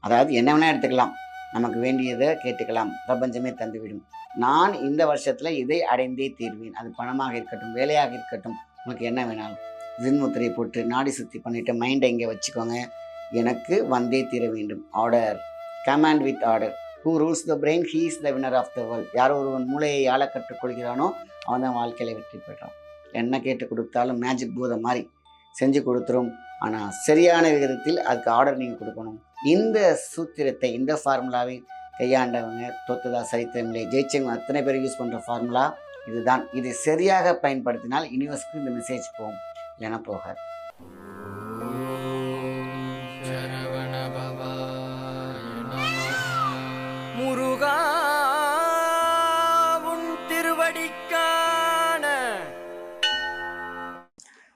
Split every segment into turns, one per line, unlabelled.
அதாவது என்ன வேணால் எடுத்துக்கலாம், நமக்கு வேண்டியதை கேட்டுக்கலாம், பிரபஞ்சமே தந்துவிடும். நான் இந்த வருஷத்தில் இதை அடைந்தே தீர்வேன். அது பணமாக இருக்கட்டும், வேலையாக இருக்கட்டும், உங்களுக்கு என்ன வேணாலும் ஜின் முத்திரையை போட்டு நாடி சுத்தி பண்ணிவிட்டு மைண்டை இங்கே வச்சுக்கோங்க. எனக்கு வந்தே தீர வேண்டும். Order, command with order. Who rules the brain, he is the winner of the world. யார் ஒருவன் மூளையை ஆள கற்றுக்கொள்கிறானோ அவன் தான் வாழ்க்கையில் வெற்றி பெற்றான். என்ன கேட்டு கொடுத்தாலும் மேஜிக் பூதம் மாதிரி செஞ்சு கொடுத்துரும். ஆனால் சரியான விகிதத்தில் அதுக்கு ஆர்டர் நீங்கள் கொடுக்கணும். இந்த சூத்திரத்தை, இந்த ஃபார்முலாவை கையாண்டவங்க தோத்ததா சரித்திரமில்லை. ஜெயிச்சவங்க அத்தனை பேர் யூஸ் பண்ணுற ஃபார்முலா இதுதான். இதை சரியாக பயன்படுத்தினால் யூனிவர்ஸ்க்கு இந்த மெசேஜ் போகும், இல்லைன்னா போகாது.
முருகா உன் திருவடிக்கான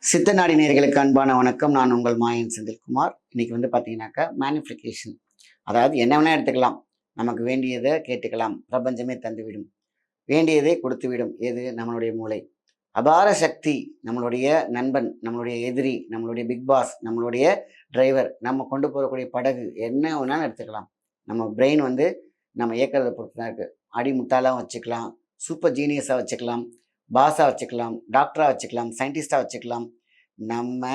சித்தநாடி நேயர்களுக்கு அன்பான வணக்கம். நான் உங்கள் மாயன் செந்தில்குமார். இன்னைக்கு பார்த்தீங்கன்னாக்கா மேனிஃபிகேஷன். அதாவது என்ன வேணால் எடுத்துக்கலாம், நமக்கு வேண்டியதை கேட்டுக்கலாம், பிரபஞ்சமே தந்துவிடும், வேண்டியதை கொடுத்துவிடும். எது? நம்மளுடைய மூளை. அபார சக்தி. நம்மளுடைய நண்பன், நம்மளுடைய எதிரி, நம்மளுடைய பிக் பாஸ், நம்மளுடைய டிரைவர், நம்ம கொண்டு போகக்கூடிய படகு, என்ன வேணாலும் எடுத்துக்கலாம். நம்ம பிரெயின் நம்ம இயக்கிறத பொறுத்து தான் இருக்குது. அடிமுட்டாலாம் வச்சுக்கலாம், சூப்பர் ஜீனியஸாக வச்சுக்கலாம், பாஸாக வச்சுக்கலாம், டாக்டராக வச்சுக்கலாம், சயின்டிஸ்டாக வச்சுக்கலாம். நம்ம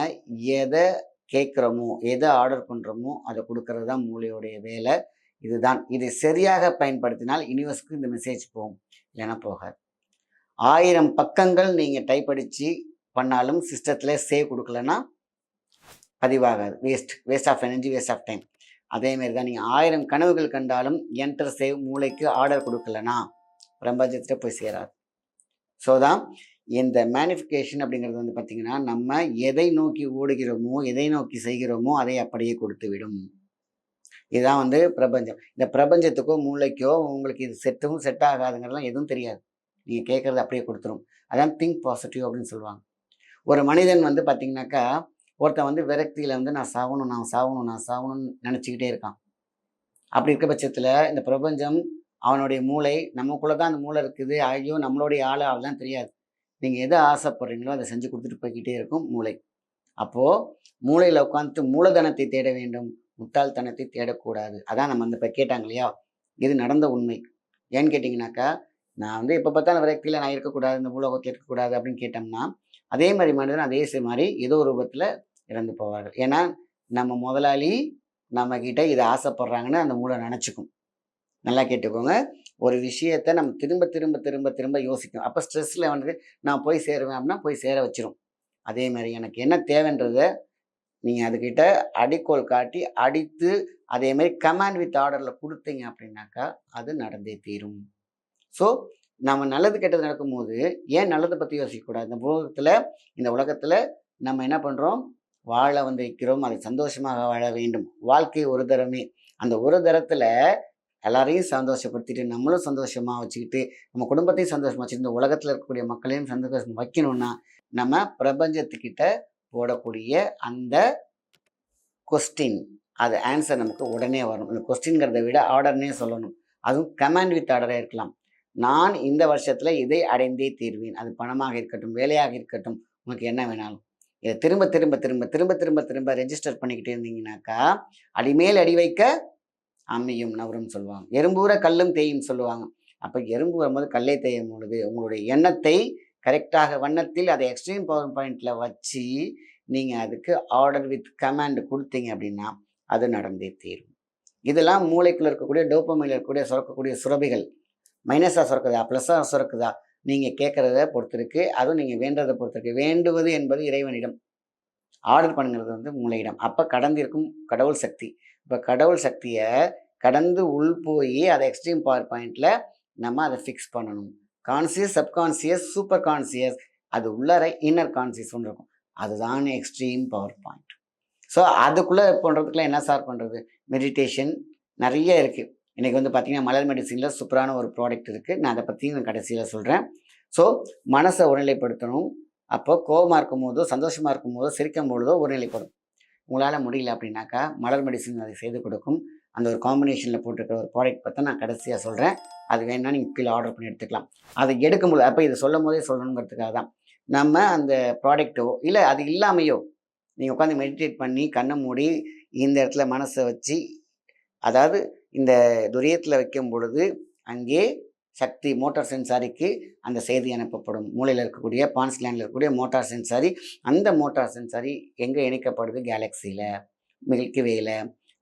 எதை கேட்குறோமோ, எதை ஆர்டர் பண்ணுறோமோ அதை கொடுக்கறது தான் மூளையோடைய வேலை. இதுதான். இதை சரியாக பயன்படுத்தினால் யூனிவர்ஸ்க்கு இந்த மெசேஜ் போகும், இல்லைன்னா போகாது. 1000 பக்கங்கள் நீங்கள் டைப் அடித்து பண்ணாலும் சிஸ்டத்தில் சேவ் கொடுக்கலன்னா பதிவாகாது. Waste of energy, waste of time. அதேமாரி தான் நீங்கள் 1000 கனவுகள் கண்டாலும் என்டர் சேவ் மூளைக்கு ஆர்டர் கொடுக்கலன்னா பிரபஞ்சத்தில் போய் சேராது. ஸோ தான் இந்த மேனிஃபிகேஷன் அப்படிங்கிறது பார்த்திங்கன்னா, நம்ம எதை நோக்கி ஓடுகிறோமோ, எதை நோக்கி செய்கிறோமோ அதை அப்படியே கொடுத்து விடும். இதுதான் பிரபஞ்சம். இந்த பிரபஞ்சத்துக்கோ மூளைக்கோ உங்களுக்கு இது செட் ஆகாதுங்கிறதுலாம் எதுவும் தெரியாது. நீங்கள் கேட்குறது அப்படியே கொடுத்துரும். அதான் திங்க் பாசிட்டிவ் அப்படின்னு சொல்லுவாங்க. ஒரு மனிதன் பார்த்திங்கனாக்கா, ஒருத்தன் விரக்தியில் நான் சாகணும்னு நினச்சிக்கிட்டே இருக்கான். அப்படி இருக்க பட்சத்தில் இந்த பிரபஞ்சம், அவனுடைய மூளை, நமக்குள்ளே தான் அந்த மூளை இருக்குது. ஐயோ நம்மளுடைய ஆள் அவெல்லாம் தெரியாது. நீங்கள் எதை ஆசைப்படுறீங்களோ அதை செஞ்சு கொடுத்துட்டு போய்கிட்டே இருக்கும் மூளை. அப்போது மூளையில் உட்காந்துட்டு மூலதனத்தை தேட வேண்டும், முட்டாள்தனத்தை தேடக்கூடாது. அதான் நம்ம இப்போ கேட்டாங்க இல்லையா, இது நடந்த உண்மை. ஏன்னு கேட்டிங்கனாக்கா, நான் எப்போ பார்த்தாலும் விரக்தியில் நான் இருக்கக்கூடாது, இந்த பூலோகத்தில் இருக்கக்கூடாது அப்படின்னு கேட்டோம்னா, அதே மாதிரி மனிதன் அதே மாதிரி ஏதோ ஒரு ரூபத்தில் இறந்து போவார்கள். ஏன்னா நம்ம முதலாளி நம்மக்கிட்ட இதை ஆசைப்படுறாங்கன்னு அந்த மூளை நினச்சிக்கும். நல்லா கேட்டுக்கோங்க. ஒரு விஷயத்தை நம்ம திரும்ப திரும்ப திரும்ப திரும்ப யோசிக்கும். அப்போ ஸ்ட்ரெஸ்ஸில் நான் போய் சேருவேன் அப்படின்னா போய் சேர வச்சிரும். அதே மாதிரி எனக்கு என்ன தேவைன்றதை நீங்கள் அதுக்கிட்ட அடிக்கோல் காட்டி அடித்து அதே மாதிரி கமாண்ட் வித் ஆர்டரில் கொடுத்தீங்க அப்படின்னாக்கா அது நடந்தே தீரும். ஸோ நம்ம நல்லது கெட்டது நடக்கும்போது ஏன் நல்லதை பற்றி யோசிக்கக்கூடாது? இந்த உலகத்தில் நம்ம என்ன பண்ணுறோம்? வாழ வைக்கிறோம். அதை சந்தோஷமாக வாழ வேண்டும். வாழ்க்கை ஒரு தரமே. அந்த ஒரு தரத்தில் எல்லாரையும் சந்தோஷப்படுத்திட்டு நம்மளும் சந்தோஷமாக வச்சுக்கிட்டு நம்ம குடும்பத்தையும் சந்தோஷமாக வச்சுட்டு இந்த உலகத்தில் இருக்கக்கூடிய மக்களையும் சந்தோஷமாக வைக்கணும்னா நம்ம பிரபஞ்சத்துக்கிட்ட போடக்கூடிய அந்த கொஸ்டின், அது ஆன்சர் நமக்கு உடனே வரும். அந்த கொஸ்டின்கிறத விட ஆர்டர்னே சொல்லணும். அதுவும் கமாண்ட் வித் ஆர்டராக இருக்கலாம். நான் இந்த வருஷத்தில் இதை அடைந்தே தீர்வேன். அது பணமாக இருக்கட்டும், வேலையாக இருக்கட்டும், உங்களுக்கு என்ன வேணாலும் இதை திரும்ப திரும்ப திரும்ப திரும்ப திரும்ப திரும்ப ரெஜிஸ்டர் பண்ணிக்கிட்டே இருந்தீங்கன்னாக்கா அடிமேல் அடி வைக்க அம்மியும் நவரும் சொல்லுவாங்க. எறும்பூர கல்லும் தேயும் சொல்லுவாங்க. அப்போ எறும்பு வரும்போது கல்லை தேயும் பொழுது உங்களுடைய எண்ணத்தை கரெக்டாக வண்ணத்தில் அதை எக்ஸ்ட்ரீம் பவர் பாயிண்டில் வச்சு நீங்கள் அதுக்கு ஆர்டர் வித் கமாண்ட் கொடுத்தீங்க அப்படின்னா அது நடந்தே தீரும். இதெல்லாம் மூளைக்குள்ளே இருக்கக்கூடிய டோப்பமைனில் இருக்கக்கூடிய சுரக்கக்கூடிய சுரபிகள் மைனஸாக சுரக்குதா ப்ளஸ்ஸாக சுரக்குதா நீங்கள் கேட்குறத பொறுத்திருக்கு. அதுவும் நீங்கள் வேண்டதை பொறுத்திருக்கு. வேண்டுவது என்பது இறைவனிடம், ஆர்டர் பண்ணுங்கிறது மூளையிடம். அப்போ கடந்திருக்கும் கடவுள் சக்தி. இப்போ கடவுள் சக்தியை கடந்து உள் போய் அதை எக்ஸ்ட்ரீம் பவர் பாயிண்டில் நம்ம அதை ஃபிக்ஸ் பண்ணணும். கான்சியஸ், சப்கான்சியஸ், சூப்பர் கான்சியஸ், அது உள்ளார இன்னர் கான்சியஸ் ஒன்று இருக்கும். அதுதான் எக்ஸ்ட்ரீம் பவர் பாயிண்ட். ஸோ அதுக்குள்ளே பண்ணுறதுக்குலாம் என்ன சார் பண்ணுறது? மெடிடேஷன் நிறைய இருக்குது. இன்றைக்கி பார்த்தீங்கன்னா மலர் மெடிசினில் சூப்பரான ஒரு ப்ராடக்ட் இருக்குது. நான் அதை பற்றி நான் கடைசியில் சொல்கிறேன். ஸோ மனசை ஒருநிலைப்படுத்தணும். அப்போ கோபமாக இருக்கும் போதோ, சந்தோஷமாக இருக்கும் போதோ, சிரிக்கும் பொழுதோ ஒருநிலைப்படும். உங்களால் முடியல அப்படின்னாக்கா மலர் மெடிசின் அதை செய்து கொடுக்கும். அந்த ஒரு காம்பினேஷனில் போட்டிருக்கிற ஒரு ப்ராடக்ட் பற்றி நான் கடைசியாக சொல்கிறேன். அது வேணுன்னா நீங்கள் கீழே ஆர்டர் பண்ணி எடுத்துக்கலாம். அதை எடுக்கும்போது அப்போ இதை சொல்லும் போதே சொல்லணுங்கிறதுக்காக தான் நம்ம அந்த ப்ராடக்ட்டோ இல்லை அது இல்லாமையோ நீங்கள் உட்காந்து மெடிடேட் பண்ணி கண்ணை மூடி இந்த இடத்துல மனசை வச்சு அதாவது இந்த துரியத்தில் வைக்கும் பொழுது அங்கே சக்தி மோட்டார் சென்சாரிக்கு அந்த செய்தி அனுப்பப்படும். மூளையில் இருக்கக்கூடிய பான்ஸ் கிளாண்டில் இருக்கக்கூடிய மோட்டார் சென்சாரி, அந்த மோட்டார் சென்சாரி எங்கே இணைக்கப்படுது? கேலக்சியில், மில்கி வேல,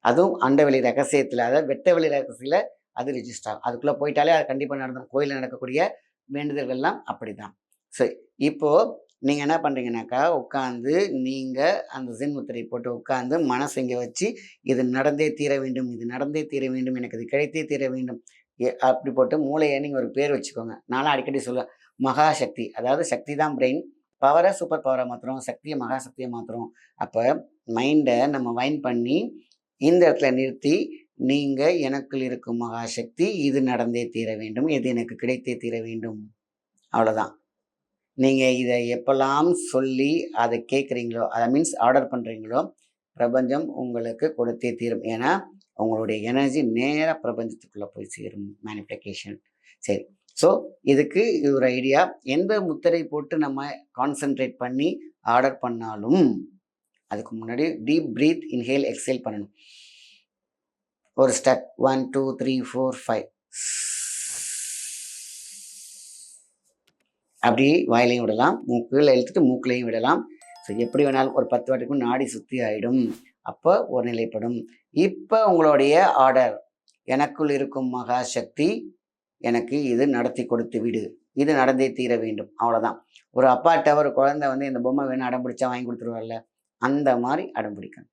அதுவும் அண்டவெளி ரகசியத்தில், அதாவது வெட்டவெளி ரகசியத்தில் அது ரிஜிஸ்டர் ஆகும். அதுக்குள்ளே போயிட்டாலே அது கண்டிப்பாக நடந்துடும். கோயிலில் நடக்கக்கூடிய வேண்டுதல்கள்லாம் அப்படி தான். சரி, இப்போது நீங்கள் என்ன பண்ணுறீங்கனாக்கா, உட்காந்து நீங்கள் அந்த ஜின் முத்திரை போட்டு உட்காந்து மனசு இங்கே வச்சு இது நடந்தே தீர வேண்டும், இது நடந்தே தீர வேண்டும், எனக்கு இது கிடைத்தே தீர வேண்டும் அப்படி போட்டு மூளையை நீங்கள் ஒரு பேர் வச்சுக்கோங்க. நானும் அடிக்கடி சொல்லுவேன், மகாசக்தி. அதாவது சக்தி தான் பிரெயின், பவரை சூப்பர் பவரை மாற்றுறோம், சக்தியை மகாசக்தியை மாற்றுறோம். அப்போ மைண்டை நம்ம வைன் பண்ணி இந்த இடத்துல நிறுத்தி, நீங்கள் எனக்குள் இருக்கும் மகாசக்தி இது நடந்தே தீர வேண்டும், இது எனக்கு கிடைத்தே தீர வேண்டும், அவ்வளோதான். நீங்கள் இதை எப்பெல்லாம் சொல்லி அதை கேட்குறீங்களோ, அதை மீன்ஸ் ஆர்டர் பண்ணுறீங்களோ, பிரபஞ்சம் உங்களுக்கு கொடுத்தே தீரும். ஏன்னா உங்களுடைய எனர்ஜி நேராக பிரபஞ்சத்துக்குள்ளே போய் சேரும். மேனிஃபிகேஷன். சரி, ஸோ இதுக்கு இது ஒரு ஐடியா. எந்த முத்திரை போட்டு நம்ம கான்சென்ட்ரேட் பண்ணி ஆர்டர் பண்ணாலும் அதுக்கு முன்னாடி டீப் பிரீத், இன்ஹேல், எக்ஸேல் பண்ணணும். ஒரு ஸ்டெப் 1 2 3 4 5 அப்படி வாயிலையும் விடலாம், மூக்கில் இழுத்துட்டு மூக்கிலையும் விடலாம். ஸோ எப்படி வேணாலும் ஒரு 10 வாட்டிக்கும் நாடி சுற்றி ஆகிடும். அப்போ ஒரு நிலைப்படும். இப்போ உங்களுடைய ஆர்டர், எனக்குள் இருக்கும் மகாசக்தி எனக்கு இது நடத்தி கொடுத்து விடு, இது நடந்தே தீர வேண்டும், அவ்வளோதான். ஒரு அப்பாட்ட ஒரு குழந்தை வந்து இந்த பொம்மை வேணும் அடம் பிடிச்சா வாங்கி கொடுத்துருவார்ல, அந்த மாதிரி அடம் பிடிக்கணும்.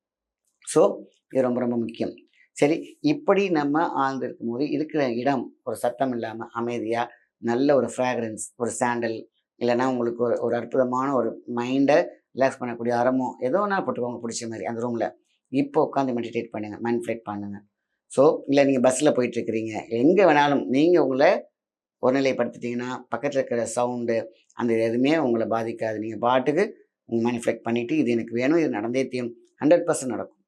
ஸோ இது ரொம்ப ரொம்ப முக்கியம். சரி, இப்படி நம்ம ஆழ்ந்து இருக்கும்போது இருக்கிற இடம் ஒரு சத்தம் இல்லாமல் அமைதியாக, நல்ல ஒரு ஃப்ராக்ரன்ஸ், ஒரு சாண்டல், இல்லைன்னா உங்களுக்கு ஒரு அற்புதமான ஒரு மைண்டை ரிலாக்ஸ் பண்ணக்கூடிய அரமோ ஏதோ ஒன்றா போட்டுக்கோங்க பிடிச்ச மாதிரி அந்த ரூமில். இப்போ உட்காந்து மெடிடேட் பண்ணுங்கள், மைண்ட் ஃப்ளைட் பண்ணுங்கள். ஸோ இல்லை நீங்கள் பஸ்ஸில் போயிட்டுருக்கிறீங்க, எங்கே வேணாலும் நீங்கள் உங்களை ஒருநிலைப்படுத்திட்டீங்கன்னா பக்கத்தில் இருக்கிற சவுண்டு அந்த எதுவுமே உங்களை பாதிக்காது. நீங்கள் பாட்டுக்கு உங்கள் மைண்ட் ஃப்ளைட் பண்ணிவிட்டு இது எனக்கு வேணும், இது நடந்தே தீரும், 100% நடக்கும்.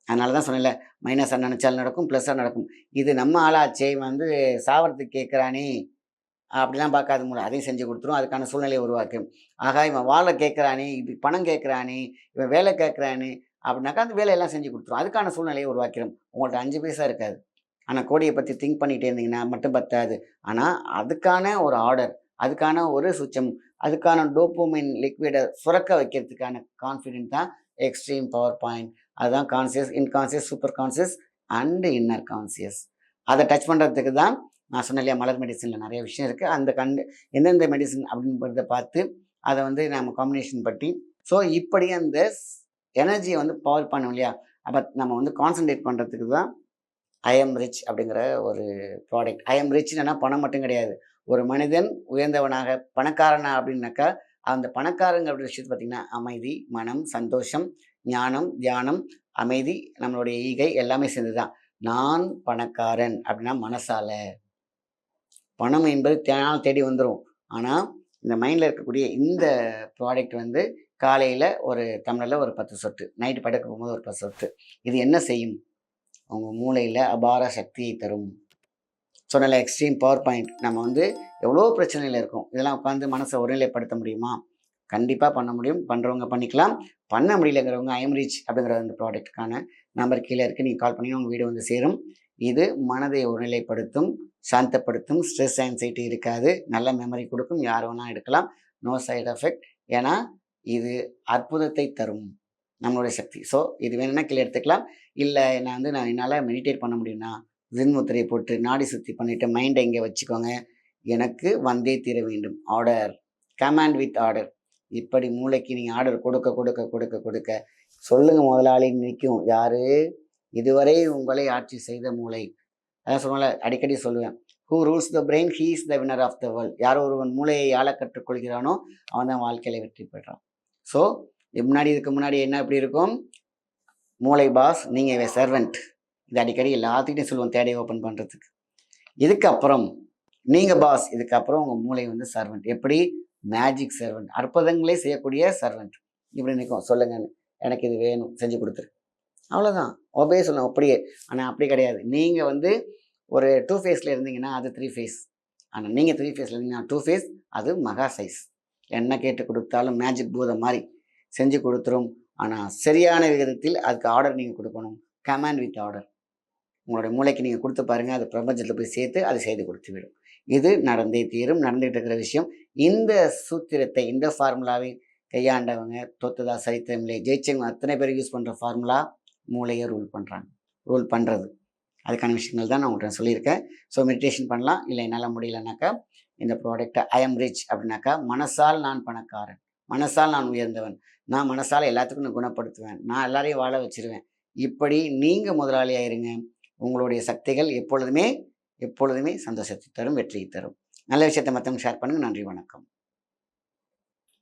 அதனால தான் சொன்னேன்ல, மைனஸாக நினச்சாலும் நடக்கும், ப்ளஸ்ஸாக நடக்கும். இது நம்ம ஆளாச்சே வந்து சாவறதுக்கு கேட்குறானே அப்படிலாம் பார்க்காத மூலம் அதையும் செஞ்சு கொடுத்துரும், அதுக்கான சூழ்நிலையை உருவாக்கும். ஆகா இவன் வாழை கேட்குறானே, இது பணம் கேட்குறானே, இவன் வேலை கேட்குறானே அப்படின்னாக்கா அந்த வேலையெல்லாம் செஞ்சு கொடுத்துரும், அதுக்கான சூழ்நிலையை உருவாக்கிடும். உங்கள்கிட்ட 5 பைசா இருக்காது, ஆனால் கோடியை பற்றி திங்க் பண்ணிகிட்டே இருந்தீங்கன்னா மட்டும் பத்தாது. ஆனால் அதுக்கான ஒரு ஆர்டர், அதுக்கான ஒரு சுச்சம், அதுக்கான டோப்போமைன் லிக்விடை சுரக்க வைக்கிறதுக்கான கான்ஃபிடென்ட் தான் எக்ஸ்ட்ரீம் பவர் பாயிண்ட். அதுதான் conscious, inconscious, super conscious and inner conscious. அதை டச் பண்ணுறதுக்கு தான் நான் சொன்னேன் இல்லையா, மலர் மெடிசனில் நிறைய விஷயம் இருக்குது. அந்த எந்தெந்த மெடிசன் அப்படின்றத பார்த்து அதை வந்து நம்ம காம்பினேஷன் பற்றி, ஸோ இப்படி அந்த எனர்ஜியை வந்து பவர் பண்ணோம் இல்லையா. அப்போ நம்ம வந்து கான்சன்ட்ரேட் பண்ணுறதுக்கு தான் ஐஎம் ரிச் அப்படிங்கிற ஒரு ப்ராடக்ட். ஐஎம் ரிச்னா பணம் மட்டும் கிடையாது. ஒரு மனிதன் உயர்ந்தவனாக பணக்காரனா அப்படின்னாக்கா அந்த பணக்காரங்க அப்படி விஷயத்தை பார்த்திங்கன்னா அமைதி, மனம், சந்தோஷம், ஞானம், தியானம், அமைதி, நம்மளுடைய ஈகை எல்லாமே சேர்ந்து தான். நான் பணக்காரன் அப்படின்னா மனசால. பணம் என்பது தேடி வந்துடும். ஆனால் இந்த மைண்டில் இருக்கக்கூடிய இந்த ப்ராடக்ட் வந்து காலையில் ஒரு டம்ளரில் ஒரு 10 சொட்டு, நைட்டு படுக்க போகும்போது ஒரு 10 சொட்டு, இது என்ன செய்யும்? உங்கள் மூளையில் அபார சக்தியை தரும். சொன்னல எக்ஸ்ட்ரீம் பவர் பாயிண்ட். நம்ம வந்து எவ்வளோ பிரச்சனையில் இருக்கோம், இதெல்லாம் உட்காந்து மனசை ஒருநிலைப்படுத்த முடியுமா? கண்டிப்பாக பண்ண முடியும். பண்ணுறவங்க பண்ணிக்கலாம், பண்ண முடியலங்கிறவங்க ஐஎம் ரீச் அப்படிங்கிற அந்த ப்ராடக்ட்டுக்கான நம்பர் கீழே இருக்குது, நீங்கள் கால் பண்ணி உங்கள் வீடு வந்து சேரும். இது மனதை ஒருநிலைப்படுத்தும், சாந்தப்படுத்தும், ஸ்ட்ரெஸ் ஆன்சைட்டி இருக்காது, நல்ல மெமரி கொடுக்கும், யார் வேணால் எடுக்கலாம், நோ சைடு எஃபெக்ட். ஏன்னா இது அற்புதத்தை தரும் நம்மளுடைய சக்தி. ஸோ இது வேணும்னா கீழே எடுத்துக்கலாம். இல்லை நான் என்னால் மெடிடேட் பண்ண முடியும்னா ஜின் முத்திரையை போட்டு நாடி சுற்றி பண்ணிவிட்டு மைண்டை இங்கே வச்சுக்கோங்க, எனக்கு வந்தே தீர வேண்டும். Order, command with order. இப்படி மூளைக்கு நீங்கள் ஆர்டர் கொடுக்க கொடுக்க கொடுக்க கொடுக்க சொல்லுங்கள் முதலாளி நிற்கும். யார்? இதுவரை உங்களை ஆட்சி செய்த மூளை. அதான் சொல்லுவாங்கள்ல, அடிக்கடி சொல்லுவேன், who rules the brain he is the winner of the world. யாரோ ஒருவன் மூளையை ஆள கற்றுக்கொள்கிறானோ அவன் தான் வாழ்க்கையில் வெற்றி பெறான். ஸோ இதுக்கு முன்னாடி என்ன எப்படி இருக்கும்? மூளை பாஸ், நீங்கள் சர்வெண்ட். இது அடிக்கடி எல்லாத்துக்கிட்டையும் சொல்லுவோம் தேடையை ஓப்பன் பண்ணுறதுக்கு. இதுக்கப்புறம் நீங்கள் பாஸ், இதுக்கப்புறம் உங்கள் மூளை வந்து சர்வெண்ட். எப்படி? மேஜிக் சர்வெண்ட், அற்புதங்களே செய்யக்கூடிய சர்வெண்ட். இப்படி நிற்கும், சொல்லுங்கன்னு, எனக்கு இது வேணும் செஞ்சு கொடுத்துரு, அவ்வளோதான். ஒபே சொல்லணும் அப்படியே. ஆனால் அப்படி கிடையாது. நீங்கள் வந்து ஒரு 2 ஃபேஸில் இருந்தீங்கன்னா அது 3 ஃபேஸ். ஆனால் நீங்கள் 3 ஃபேஸில் இருந்தீங்கன்னா 2 ஃபேஸ், அது மகா சைஸ். என்ன கேட்டு கொடுத்தாலும் மேஜிக் பூதம் மாதிரி செஞ்சு கொடுத்துரும். ஆனால் சரியான விகிதத்தில் அதுக்கு ஆர்டர் நீங்கள் கொடுக்கணும். Command with order. உங்களுடைய மூளைக்கு நீங்கள் கொடுத்து பாருங்கள், அது பிரபஞ்சத்தில் போய் சேர்த்து அது செய்து கொடுத்து விடும். இது நடந்தே தீரும், நடந்துகிட்டு இருக்கிற விஷயம். இந்த சூத்திரத்தை, இந்த ஃபார்முலாவை கையாண்டவங்க தோத்ததா சரித்திரம் இல்லை. ஜெயிச்சவங்க அத்தனை பேர் யூஸ் பண்ணுற ஃபார்முலா மூளையை ரூல் பண்ணுறது. அதுக்கான விஷயங்கள் தான் நான் உங்கள்கிட்ட சொல்லியிருக்கேன். ஸோ மெடிடேஷன் பண்ணலாம். இல்லை என்னால் முடியலனாக்கா இந்த ப்ராடக்டை ஐ எம் ரிச் அப்படின்னாக்கா, மனசால் நான் பணக்காரன், மனசால் நான் உயர்ந்தவன், நான் மனசால் எல்லாத்துக்கும் நான் குணப்படுத்துவேன், நான் எல்லாரையும் வாழ வச்சிருவேன். இப்படி நீங்கள் முதலாளியாயிருங்க. உங்களுடைய சக்திகள் எப்பொழுதுமே சந்தோஷத்தை தரும், வெற்றியை தரும். நல்ல விஷயத்தை மற்றவங்க ஷேர் பண்ணுங்கள். நன்றி, வணக்கம்.